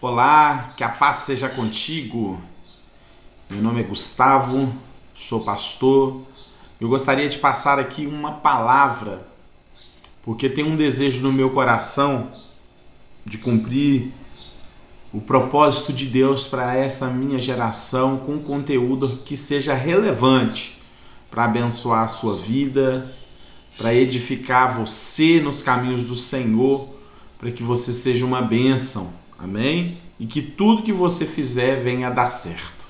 Olá, que a paz seja contigo. Meu nome é Gustavo, sou pastor. Eu gostaria de passar aqui uma palavra, porque tem um desejo no meu coração de cumprir o propósito de Deus para essa minha geração com conteúdo que seja relevante para abençoar a sua vida, para edificar você nos caminhos do Senhor, para que você seja uma bênção. Amém? E que tudo que você fizer venha a dar certo.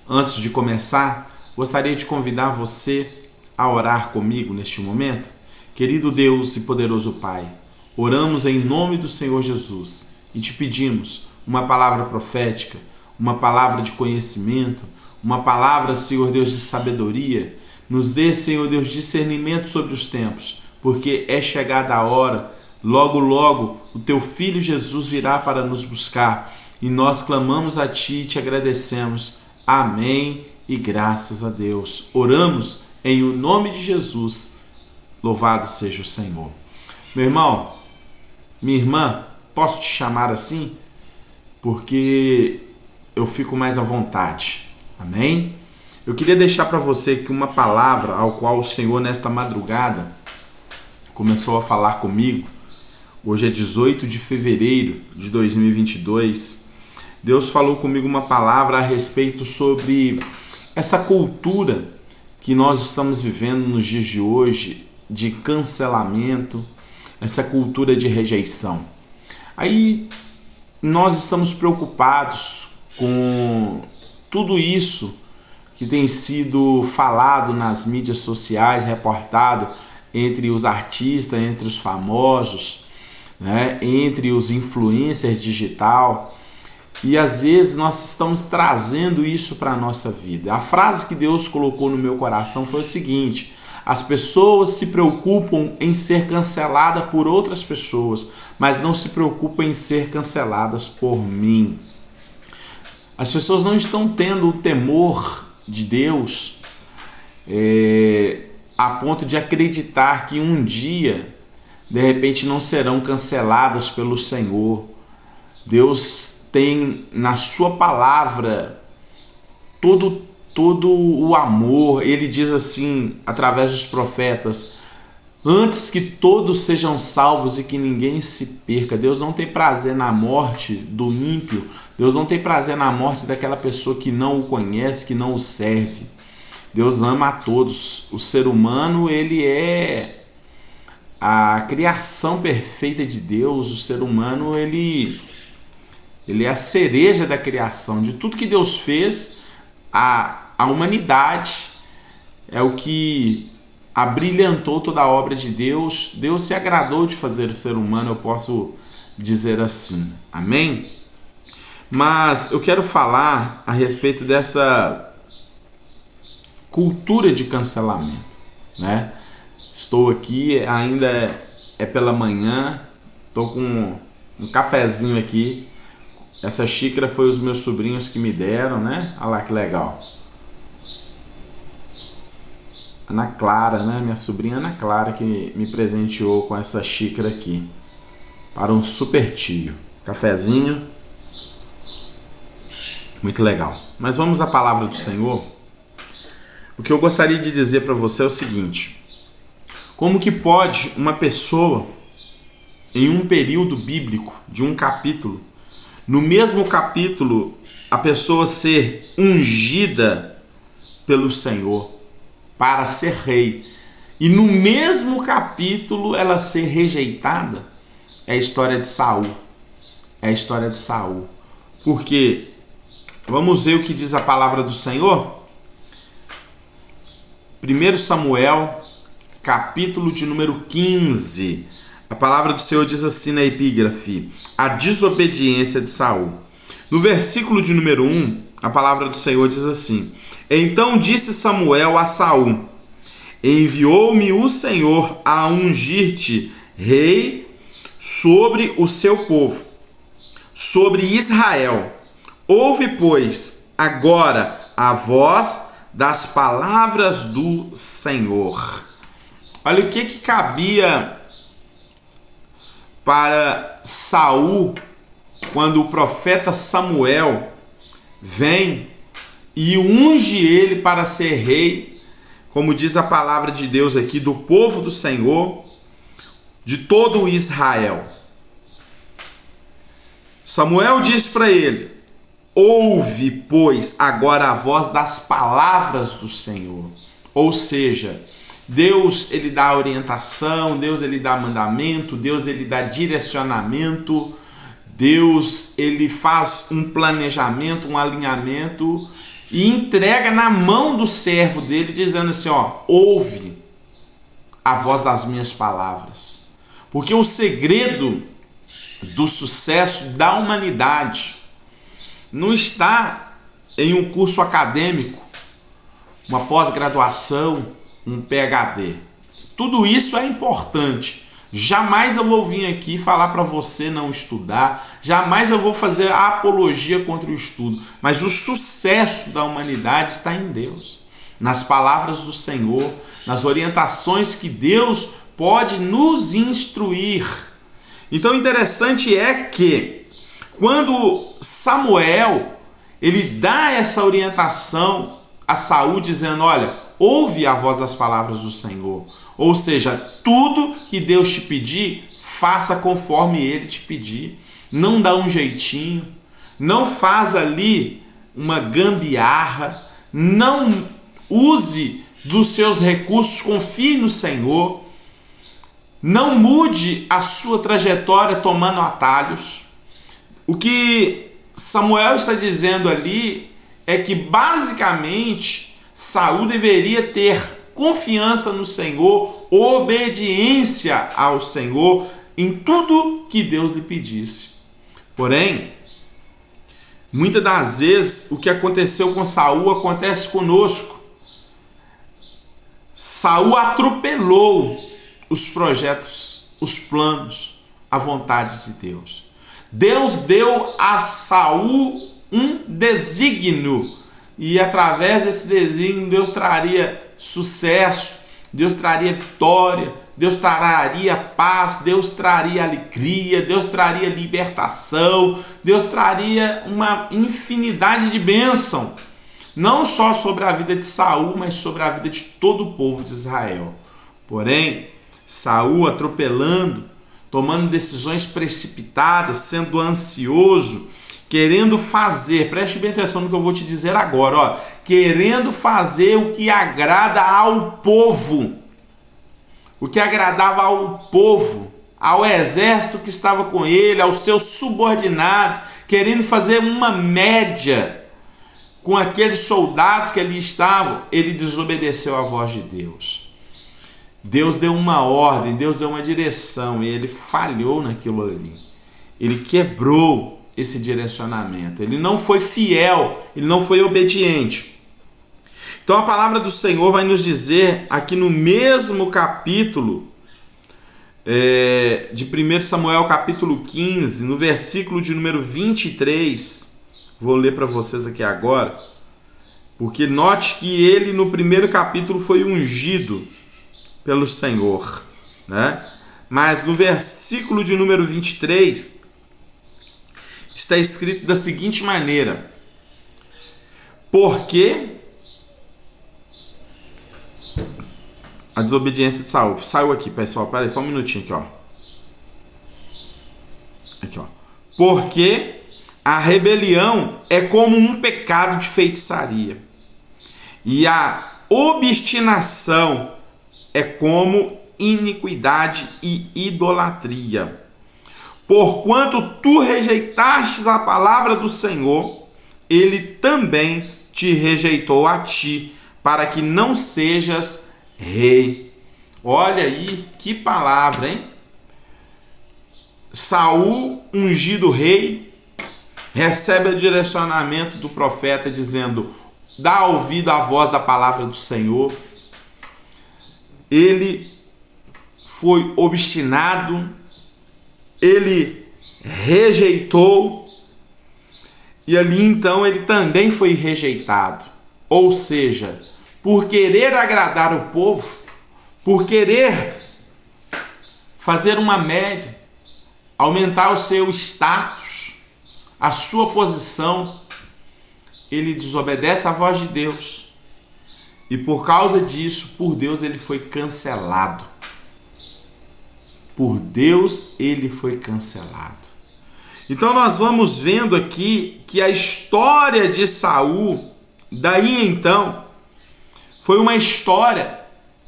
Antes de começar, gostaria de convidar você a orar comigo neste momento. Querido Deus e poderoso Pai, oramos em nome do Senhor Jesus e te pedimos uma palavra profética, uma palavra de conhecimento, uma palavra, Senhor Deus, de sabedoria. Nos dê, Senhor Deus, discernimento sobre os tempos, porque é chegada a hora. Logo, logo, o teu Filho Jesus virá para nos buscar e nós clamamos a Ti e te agradecemos. Amém e graças a Deus. Oramos em o nome de Jesus. Louvado seja o Senhor. Meu irmão, minha irmã, posso te chamar assim? Porque eu fico mais à vontade. Amém? Eu queria deixar para você aqui uma palavra ao qual o Senhor nesta madrugada começou a falar comigo. Hoje é 18 de fevereiro de 2022. Deus falou comigo uma palavra a respeito sobre essa cultura que nós estamos vivendo nos dias de hoje, de cancelamento, essa cultura de rejeição. Aí nós estamos preocupados com tudo isso que tem sido falado nas mídias sociais, reportado entre os artistas, entre os famosos, né, entre os influencers digital, e às vezes nós estamos trazendo isso para a nossa vida. A frase que Deus colocou no meu coração foi o seguinte: as pessoas se preocupam em ser canceladas por outras pessoas, mas não se preocupam em ser canceladas por mim. As pessoas não estão tendo o temor de Deus a ponto de acreditar que um dia de repente não serão canceladas pelo Senhor. Deus tem na sua palavra todo o amor. Ele diz assim, através dos profetas: antes que todos sejam salvos e que ninguém se perca. Deus não tem prazer na morte do ímpio. Deus não tem prazer na morte daquela pessoa que não o conhece, que não o serve. Deus ama a todos. O ser humano, ele é a criação perfeita de Deus. O ser humano, ele é a cereja da criação. De tudo que Deus fez, a humanidade é o que abrilhantou toda a obra de Deus. Deus se agradou de fazer o ser humano, eu posso dizer assim. Amém? Mas eu quero falar a respeito dessa cultura de cancelamento, né? Estou aqui, ainda é pela manhã, estou com um cafezinho aqui. Essa xícara foi os meus sobrinhos que me deram, né? Olha lá que legal. Ana Clara, né? Minha sobrinha Ana Clara que me presenteou com essa xícara aqui. Para um super tio. Cafezinho. Muito legal. Mas vamos à palavra do Senhor. O que eu gostaria de dizer para você é o seguinte: como que pode uma pessoa, em um período bíblico de um capítulo, no mesmo capítulo, a pessoa ser ungida pelo Senhor para ser rei, e no mesmo capítulo ela ser rejeitada? É a história de Saul. É a história de Saul. Porque vamos ver o que diz a palavra do Senhor? 1 Samuel, capítulo de número 15. A palavra do Senhor diz assim na epígrafe: a desobediência de Saul. No versículo de número 1, a palavra do Senhor diz assim: então disse Samuel a Saul: enviou-me o Senhor a ungir-te rei sobre o seu povo, sobre Israel. Ouve, pois, agora a voz das palavras do Senhor. Olha o que cabia para Saul quando o profeta Samuel vem e unge ele para ser rei, como diz a palavra de Deus aqui, do povo do Senhor, de todo o Israel. Samuel diz para ele: ouve, pois, agora a voz das palavras do Senhor. Ou seja, Deus ele dá orientação, Deus ele dá mandamento, Deus ele dá direcionamento, Deus ele faz um planejamento, um alinhamento e entrega na mão do servo dele, dizendo assim, ouve a voz das minhas palavras. Porque o segredo do sucesso da humanidade não está em um curso acadêmico, uma pós-graduação, um PhD. Tudo isso é importante. Jamais eu vou vir aqui falar para você não estudar, jamais eu vou fazer a apologia contra o estudo, mas o sucesso da humanidade está em Deus, nas palavras do Senhor, nas orientações que Deus pode nos instruir. Então, interessante é que quando Samuel ele dá essa orientação a Saul, dizendo: olha, ouve a voz das palavras do Senhor. Ou seja, tudo que Deus te pedir, faça conforme Ele te pedir. Não dá um jeitinho, não faz ali uma gambiarra, não use dos seus recursos, confie no Senhor. Não mude a sua trajetória tomando atalhos. O que Samuel está dizendo ali é que basicamente Saul deveria ter confiança no Senhor, obediência ao Senhor em tudo que Deus lhe pedisse. Porém, muitas das vezes o que aconteceu com Saul acontece conosco. Saul atropelou os projetos, os planos, a vontade de Deus. Deus deu a Saul um desígnio e através desse desígnio Deus traria sucesso, Deus traria vitória, Deus traria paz, Deus traria alegria, Deus traria libertação, Deus traria uma infinidade de bênção, não só sobre a vida de Saul, mas sobre a vida de todo o povo de Israel. Porém, Saul atropelando, tomando decisões precipitadas, sendo ansioso, querendo fazer, preste bem atenção no que eu vou te dizer agora, querendo fazer o que agrada ao povo, o que agradava ao povo, ao exército que estava com ele, aos seus subordinados, querendo fazer uma média com aqueles soldados que ali estavam, ele desobedeceu à voz de Deus. Deus deu uma ordem, Deus deu uma direção e ele falhou naquilo ali. Ele quebrou esse direcionamento. Ele não foi fiel, ele não foi obediente. Então a palavra do Senhor vai nos dizer aqui no mesmo capítulo de 1 Samuel capítulo 15, no versículo de número 23, vou ler para vocês aqui agora, porque note que ele no primeiro capítulo foi ungido pelo Senhor, né? Mas no versículo de número 23 está escrito da seguinte maneira: porque a desobediência de Saul. Saiu aqui, pessoal, peraí, só um minutinho aqui, ó. Aqui, ó. Porque a rebelião é como um pecado de feitiçaria, e a obstinação é como iniquidade e idolatria. Porquanto tu rejeitastes a palavra do Senhor, ele também te rejeitou a ti, para que não sejas rei. Olha aí que palavra, hein? Saul, ungido rei, recebe o direcionamento do profeta dizendo: dá ouvido à voz da palavra do Senhor. Ele foi obstinado, ele rejeitou, e ali então ele também foi rejeitado. Ou seja, por querer agradar o povo, por querer fazer uma média, aumentar o seu status, a sua posição, ele desobedece à voz de Deus. E por causa disso, por Deus, ele foi cancelado. Por Deus, ele foi cancelado. Então nós vamos vendo aqui que a história de Saul, daí então, foi uma história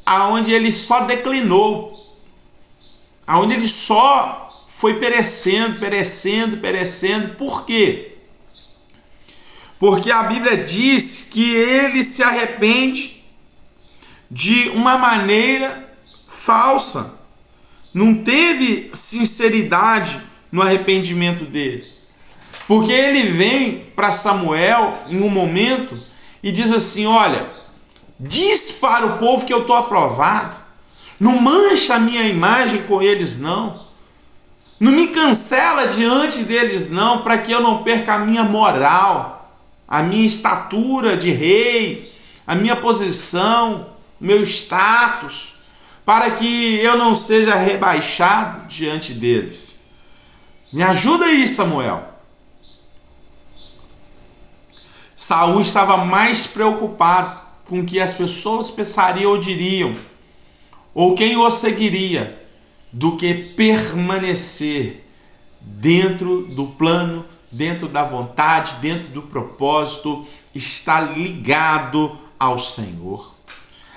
aonde ele só declinou, aonde ele só foi perecendo. Por quê? Porque a Bíblia diz que ele se arrepende de uma maneira falsa. Não teve sinceridade no arrependimento dele. Porque ele vem para Samuel em um momento e diz assim: olha, diz para o povo que eu estou aprovado. Não mancha a minha imagem com eles, não. Não me cancela diante deles, não, para que eu não perca a minha moral, a minha estatura de rei, a minha posição, meu status, para que eu não seja rebaixado diante deles. Me ajuda aí, Samuel. Saul estava mais preocupado com o que as pessoas pensariam ou diriam, ou quem o seguiria, do que permanecer dentro do plano, dentro da vontade, dentro do propósito, estar ligado ao Senhor.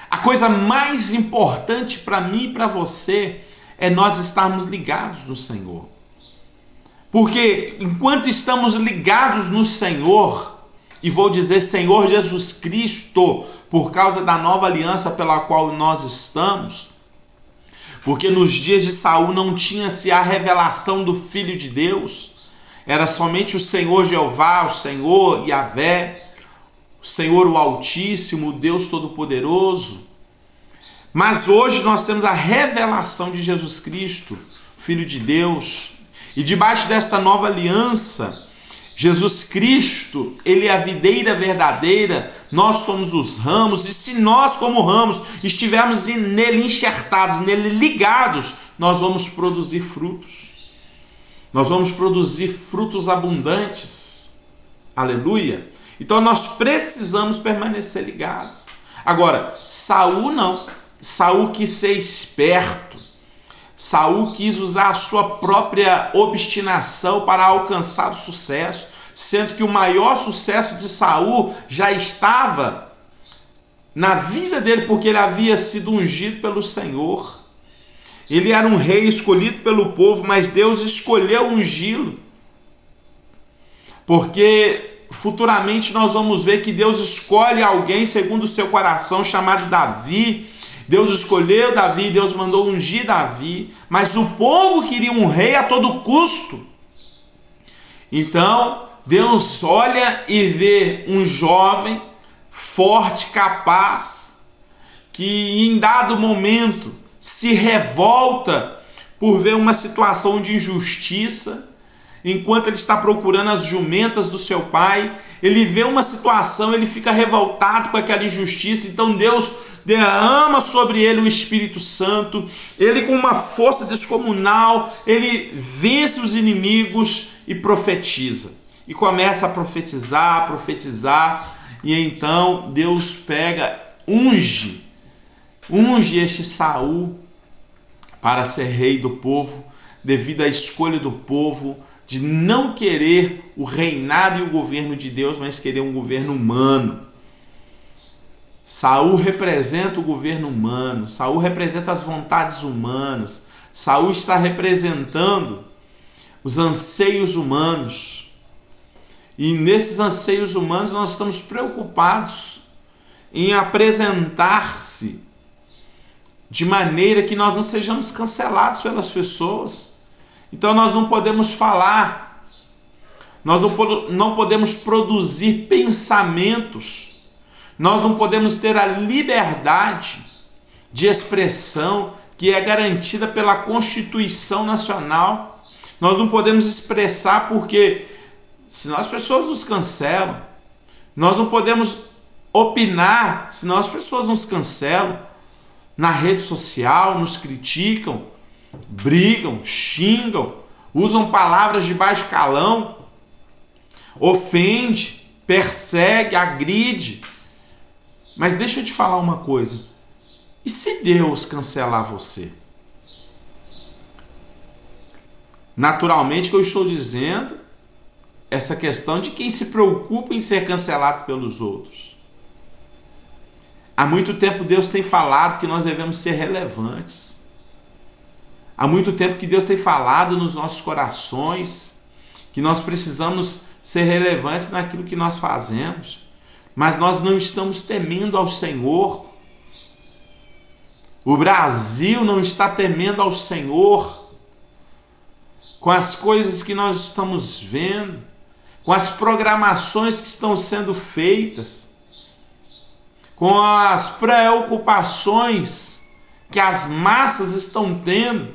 A coisa mais importante para mim e para você é nós estarmos ligados no Senhor. Porque enquanto estamos ligados no Senhor, e vou dizer Senhor Jesus Cristo, por causa da nova aliança pela qual nós estamos, porque nos dias de Saul não tinha-se a revelação do Filho de Deus, era somente o Senhor Jeová, o Senhor Yahvé, o Senhor o Altíssimo, o Deus Todo-Poderoso. Mas hoje nós temos a revelação de Jesus Cristo, Filho de Deus. E debaixo desta nova aliança, Jesus Cristo, ele é a videira verdadeira, nós somos os ramos, e se nós como ramos estivermos nele enxertados, nele ligados, nós vamos produzir frutos. Nós vamos produzir frutos abundantes. Aleluia! Então nós precisamos permanecer ligados. Agora, Saul não. Saul quis ser esperto. Saul quis usar a sua própria obstinação para alcançar o sucesso, sendo que o maior sucesso de Saul já estava na vida dele, porque ele havia sido ungido pelo Senhor. Ele era um rei escolhido pelo povo, mas Deus escolheu ungí-lo. Porque futuramente nós vamos ver que Deus escolhe alguém segundo o seu coração, chamado Davi. Deus escolheu Davi, Deus mandou ungir Davi, mas o povo queria um rei a todo custo. Então, Deus olha e vê um jovem forte, capaz, que em dado momento se revolta por ver uma situação de injustiça, enquanto ele está procurando as jumentas do seu pai. Ele vê uma situação, ele fica revoltado com aquela injustiça, então Deus derrama sobre ele o Espírito Santo, ele com uma força descomunal, ele vence os inimigos e profetiza. E começa a profetizar, e então Deus pega, unge este Saul para ser rei do povo, devido à escolha do povo de não querer o reinado e o governo de Deus, mas querer um governo humano. Saul representa o governo humano, Saul representa as vontades humanas, Saul está representando os anseios humanos. E nesses anseios humanos nós estamos preocupados em apresentar-se de maneira que nós não sejamos cancelados pelas pessoas. Então nós não podemos falar, nós não podemos produzir pensamentos, nós não podemos ter a liberdade de expressão que é garantida pela Constituição Nacional. Nós não podemos expressar porque senão as pessoas nos cancelam. Nós não podemos opinar senão as pessoas nos cancelam. Na rede social nos criticam, brigam, xingam, usam palavras de baixo calão. ofende, persegue, agride. Mas deixa eu te falar uma coisa. E se Deus cancelar você? Naturalmente que eu estou dizendo essa questão de quem se preocupa em ser cancelado pelos outros. Há muito tempo Deus tem falado que nós devemos ser relevantes. Há muito tempo que Deus tem falado nos nossos corações que nós precisamos ser relevantes naquilo que nós fazemos. Mas nós não estamos temendo ao Senhor. O Brasil não está temendo ao Senhor com as coisas que nós estamos vendo, com as programações que estão sendo feitas, com as preocupações que as massas estão tendo,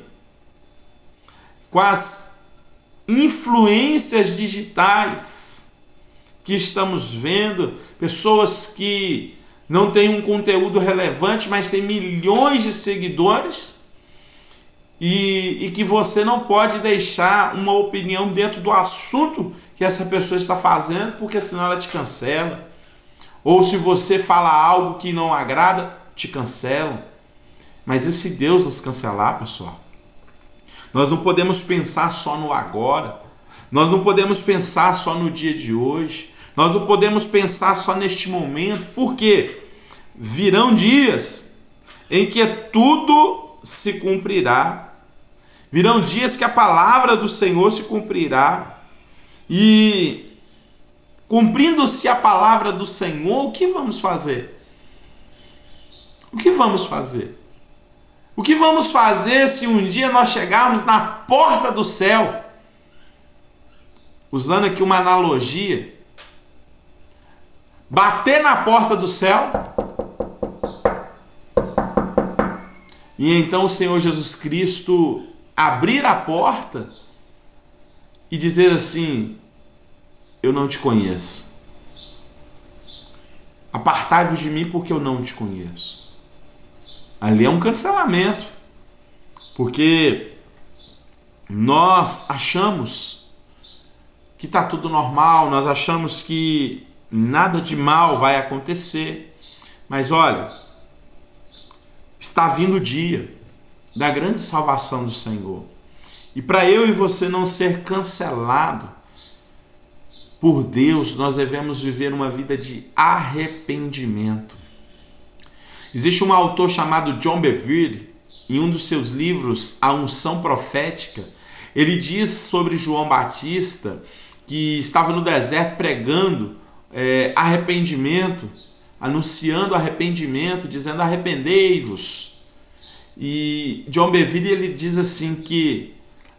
com as influências digitais que estamos vendo, pessoas que não têm um conteúdo relevante, mas têm milhões de seguidores, e que você não pode deixar uma opinião dentro do assunto que essa pessoa está fazendo, porque senão ela te cancela. Ou se você fala algo que não agrada, te cancelam. Mas e se Deus nos cancelar, pessoal? Nós não podemos pensar só no agora. Nós não podemos pensar só no dia de hoje. Nós não podemos pensar só neste momento. Por quê? Virão dias em que tudo se cumprirá. Virão dias que a palavra do Senhor se cumprirá. E cumprindo-se a palavra do Senhor, o que vamos fazer? O que vamos fazer? O que vamos fazer se um dia nós chegarmos na porta do céu? Usando aqui uma analogia, bater na porta do céu e então o Senhor Jesus Cristo abrir a porta e dizer assim: eu não te conheço. Apartai-vos de mim porque eu não te conheço. Ali é um cancelamento, porque nós achamos que está tudo normal, nós achamos que nada de mal vai acontecer, mas olha, está vindo o dia da grande salvação do Senhor, e para eu e você não ser cancelado por Deus, nós devemos viver uma vida de arrependimento. Existe um autor chamado John Bevere, em um dos seus livros, A Unção Profética, ele diz sobre João Batista, que estava no deserto pregando arrependimento, anunciando arrependimento, dizendo: arrependei-vos. E John Bevere, ele diz assim que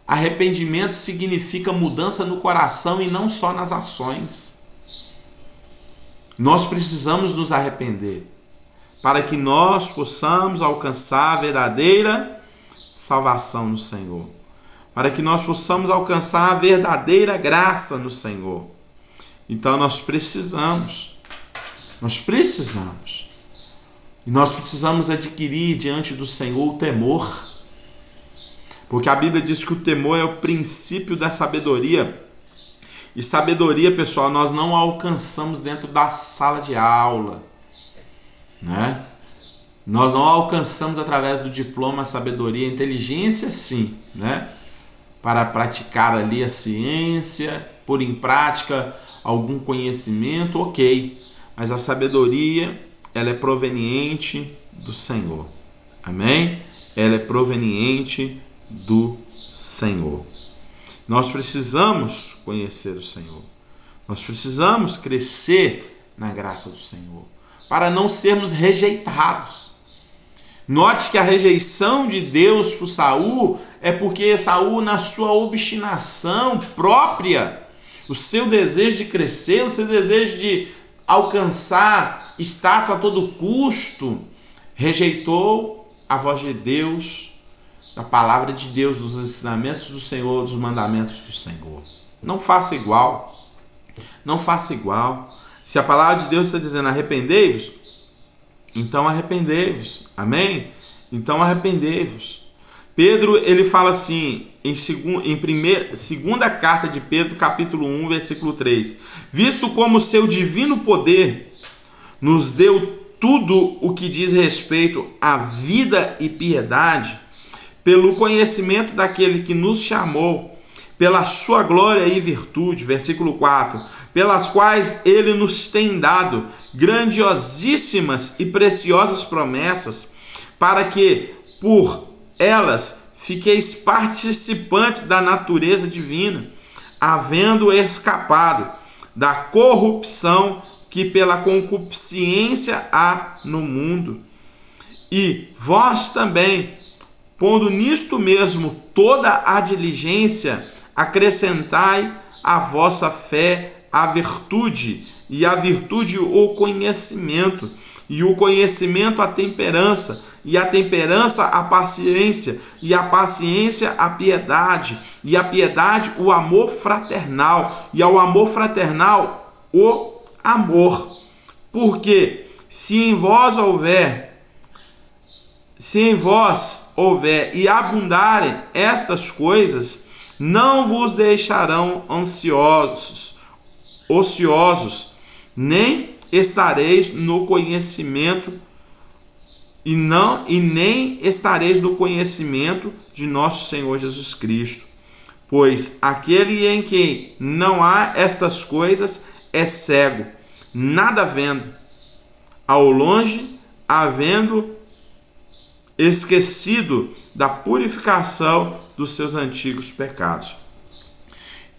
arrependimento significa mudança no coração e não só nas ações. Nós precisamos nos arrepender para que nós possamos alcançar a verdadeira salvação no Senhor, para que nós possamos alcançar a verdadeira graça no Senhor. Então nós precisamos. E nós precisamos adquirir diante do Senhor o temor. Porque a Bíblia diz que o temor é o princípio da sabedoria. E sabedoria, pessoal, nós não alcançamos dentro da sala de aula, né? Nós não alcançamos através do diploma a sabedoria. Inteligência, sim, né? Para praticar ali a ciência, pôr em prática algum conhecimento, ok. Mas a sabedoria, ela é proveniente do Senhor. Amém? Ela é proveniente do Senhor. Nós precisamos conhecer o Senhor. Nós precisamos crescer na graça do Senhor, para não sermos rejeitados. Note que a rejeição de Deus por Saul é porque Saul, na sua obstinação própria, o seu desejo de crescer, o seu desejo de alcançar status a todo custo, rejeitou a voz de Deus, a palavra de Deus, dos ensinamentos do Senhor, dos mandamentos do Senhor. Não faça igual. Não faça igual. Se a palavra de Deus está dizendo arrependei-vos, então arrependei-vos. Amém? Então arrependei-vos. Pedro, ele fala assim, segunda carta de Pedro, capítulo 1, versículo 3. Visto como seu divino poder nos deu tudo o que diz respeito à vida e piedade, pelo conhecimento daquele que nos chamou, pela sua glória e virtude, versículo 4, pelas quais ele nos tem dado grandiosíssimas e preciosas promessas, para que, por elas, fiqueis participantes da natureza divina, havendo escapado da corrupção que pela concupiscência há no mundo. E vós também, pondo nisto mesmo toda a diligência, acrescentai à vossa fé a virtude, e a virtude o conhecimento, e o conhecimento a temperança, e a temperança a paciência, e a paciência a piedade, e a piedade o amor fraternal, e ao amor fraternal o amor. Porque se em vós houver e abundarem estas coisas, não vos deixarão ociosos, nem estareis no conhecimento e nem estareis no conhecimento de nosso Senhor Jesus Cristo. Pois aquele em quem não há estas coisas é cego, nada vendo, ao longe havendo esquecido da purificação dos seus antigos pecados.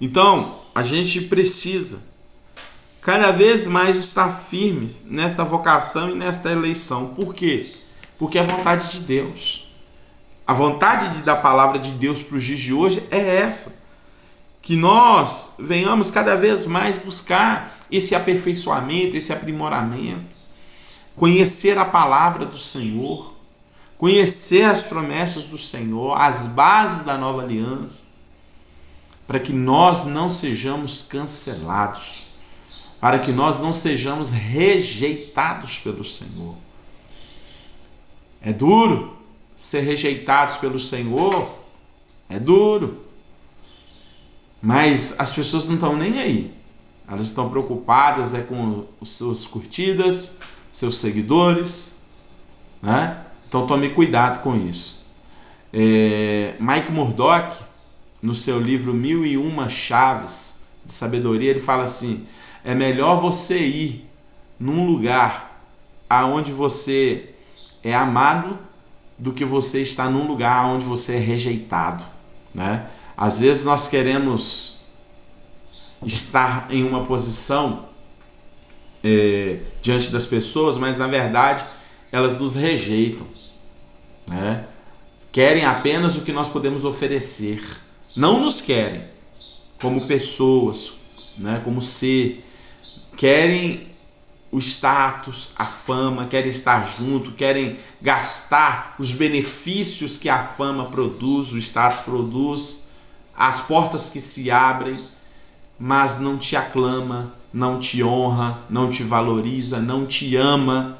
Então, a gente precisa cada vez mais estar firmes nesta vocação e nesta eleição. Por quê? Porque é a vontade de Deus. A vontade da palavra de Deus para os dias de hoje é essa. Que nós venhamos cada vez mais buscar esse aperfeiçoamento, esse aprimoramento. Conhecer a palavra do Senhor. Conhecer as promessas do Senhor, as bases da nova aliança, para que nós não sejamos cancelados, para que nós não sejamos rejeitados pelo Senhor. É duro ser rejeitados pelo Senhor, é duro, mas as pessoas não estão nem aí. Elas estão preocupadas com as suas curtidas, seus seguidores, né? Então tome cuidado com isso. Mike Murdock, no seu livro 1001 Chaves de Sabedoria, ele fala assim: é melhor você ir num lugar aonde você é amado do que você estar num lugar onde você é rejeitado, né? Às vezes nós queremos estar em uma posição diante das pessoas, mas na verdade elas nos rejeitam, né? Querem apenas o que nós podemos oferecer, não nos querem como pessoas, né? Como ser, querem o status, a fama, querem estar junto, querem gastar os benefícios que a fama produz, o status produz, as portas que se abrem, mas não te aclama, não te honra, não te valoriza, não te ama.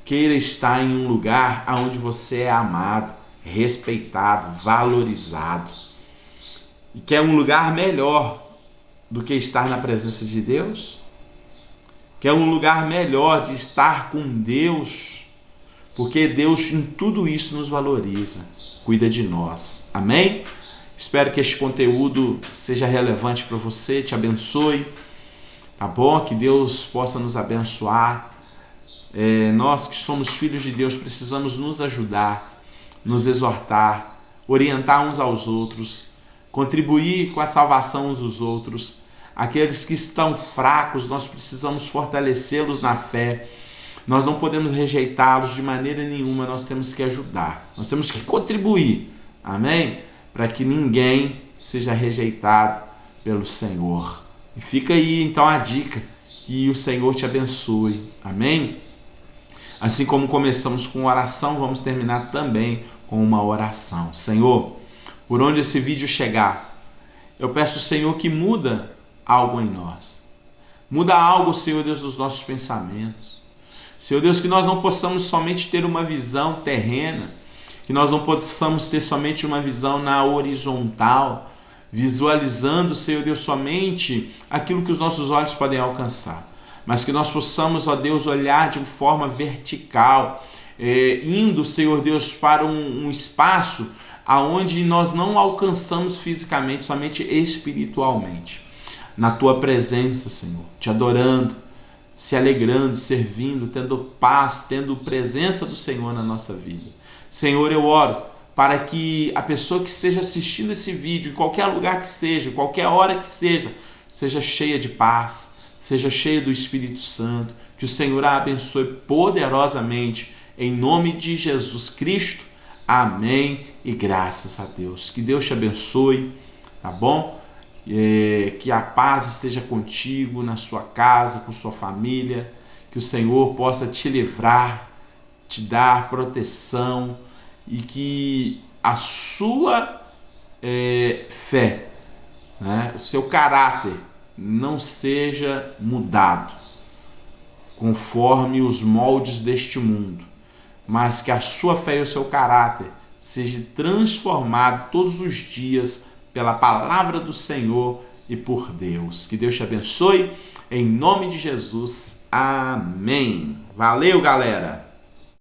Queira estar em um lugar onde você é amado, respeitado, valorizado. E quer um lugar melhor do que estar na presença de Deus? Quer um lugar melhor de estar com Deus? Porque Deus em tudo isso nos valoriza, cuida de nós. Amém? Espero que este conteúdo seja relevante para você, te abençoe. Tá bom? Que Deus possa nos abençoar. Nós que somos filhos de Deus precisamos nos ajudar, nos exortar, orientar uns aos outros, contribuir com a salvação uns dos outros. Aqueles que estão fracos, nós precisamos fortalecê-los na fé. Nós não podemos rejeitá-los de maneira nenhuma, nós temos que ajudar, nós temos que contribuir, amém? Para que ninguém seja rejeitado pelo Senhor. E fica aí então a dica, que o Senhor te abençoe, amém? Assim como começamos com oração, vamos terminar também com uma oração. Senhor, por onde esse vídeo chegar, eu peço, Senhor, que muda algo em nós. Muda algo, Senhor Deus, dos nossos pensamentos. Senhor Deus, que nós não possamos somente ter uma visão terrena que nós não possamos ter somente uma visão na horizontal, visualizando, Senhor Deus, somente aquilo que os nossos olhos podem alcançar, mas que nós possamos, ó Deus, olhar de forma vertical, indo, Senhor Deus, para um espaço aonde nós não alcançamos fisicamente, somente espiritualmente, na Tua presença, Senhor, Te adorando, se alegrando, servindo, tendo paz, tendo presença do Senhor na nossa vida. Senhor, eu oro para que a pessoa que esteja assistindo esse vídeo, em qualquer lugar que seja, qualquer hora que seja cheia de paz, seja cheia do Espírito Santo, que o Senhor a abençoe poderosamente, em nome de Jesus Cristo. Amém e graças a Deus. Que Deus te abençoe, tá bom? Que a paz esteja contigo, na sua casa, com sua família, que o Senhor possa te livrar, te dar proteção e que a sua fé, né, o seu caráter não seja mudado conforme os moldes deste mundo, mas que a sua fé e o seu caráter seja transformado todos os dias pela palavra do Senhor e por Deus. Que Deus te abençoe, em nome de Jesus. Amém. Valeu, galera!